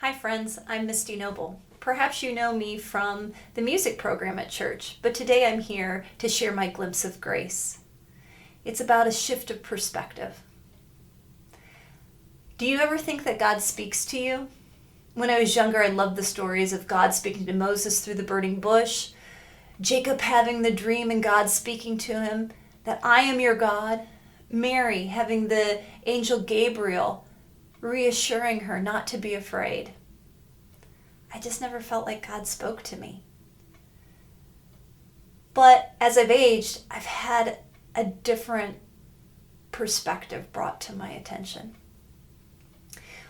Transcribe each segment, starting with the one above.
Hi friends, I'm Misty Noble. Perhaps you know me from the music program at church, but today I'm here to share my glimpse of grace. It's about a shift of perspective. Do you ever think that God speaks to you? When I was younger, I loved the stories of God speaking to Moses through the burning bush, Jacob having the dream and God speaking to him that I am your God, Mary having the angel Gabriel reassuring her not to be afraid. I just never felt like God spoke to me. But as I've aged, I've had a different perspective brought to my attention.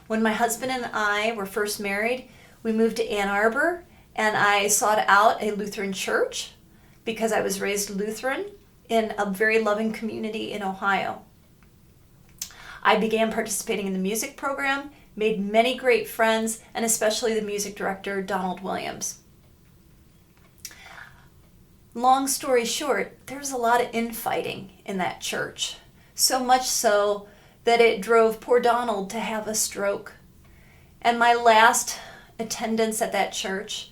When my husband and I were first married, we moved to Ann Arbor, and I sought out a Lutheran church because I was raised Lutheran in a very loving community in Ohio. I began participating in the music program, made many great friends, and especially the music director, Donald Williams. Long story short, there was a lot of infighting in that church. So much so that it drove poor Donald to have a stroke. And my last attendance at that church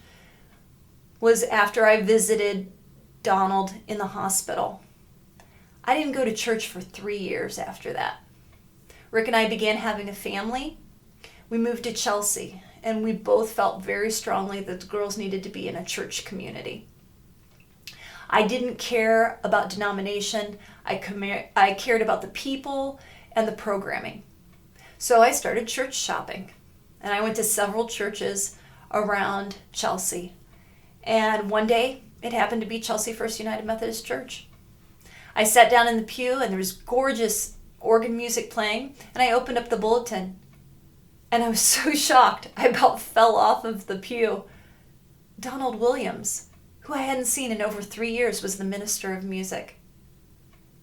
was after I visited Donald in the hospital. I didn't go to church for 3 years after that. Rick and I began having a family. We moved to Chelsea, and we both felt very strongly that the girls needed to be in a church community. I didn't care about denomination. I cared about the people and the programming. So I started church shopping, and I went to several churches around Chelsea. And one day, it happened to be Chelsea First United Methodist Church. I sat down in the pew, and there was gorgeous organ music playing, and I opened up the bulletin, and I was so shocked I about fell off of the pew. Donald Williams, who I hadn't seen in over 3 years, was the minister of music.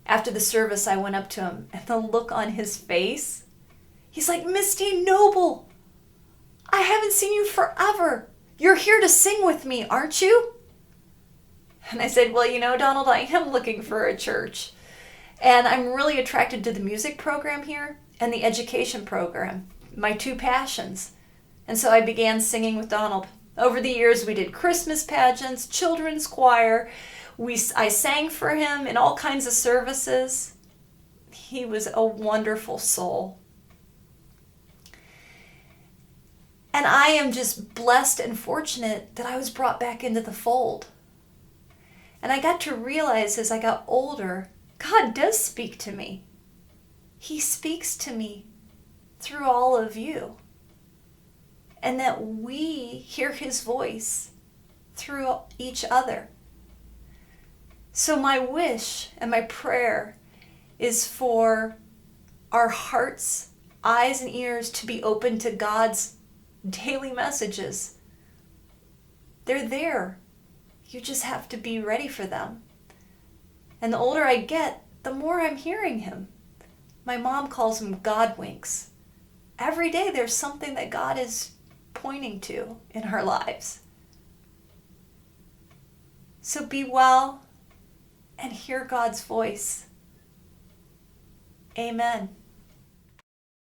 After the service, I went up to him, and the look on his face, he's like, "Misty Noble, I haven't seen you forever. You're here to sing with me, aren't you?" And I said, "Well, Donald, I am looking for a church. And I'm really attracted to the music program here and the education program, my two passions." And so I began singing with Donald. Over the years, we did Christmas pageants, children's choir. I sang for him in all kinds of services. He was a wonderful soul. And I am just blessed and fortunate that I was brought back into the fold. And I got to realize as I got older, God does speak to me. He speaks to me through all of you. And that we hear his voice through each other. So my wish and my prayer is for our hearts, eyes, and ears to be open to God's daily messages. They're there. You just have to be ready for them. And the older I get, the more I'm hearing him. My mom calls them God winks. Every day there's something that God is pointing to in our lives. So be well and hear God's voice. Amen.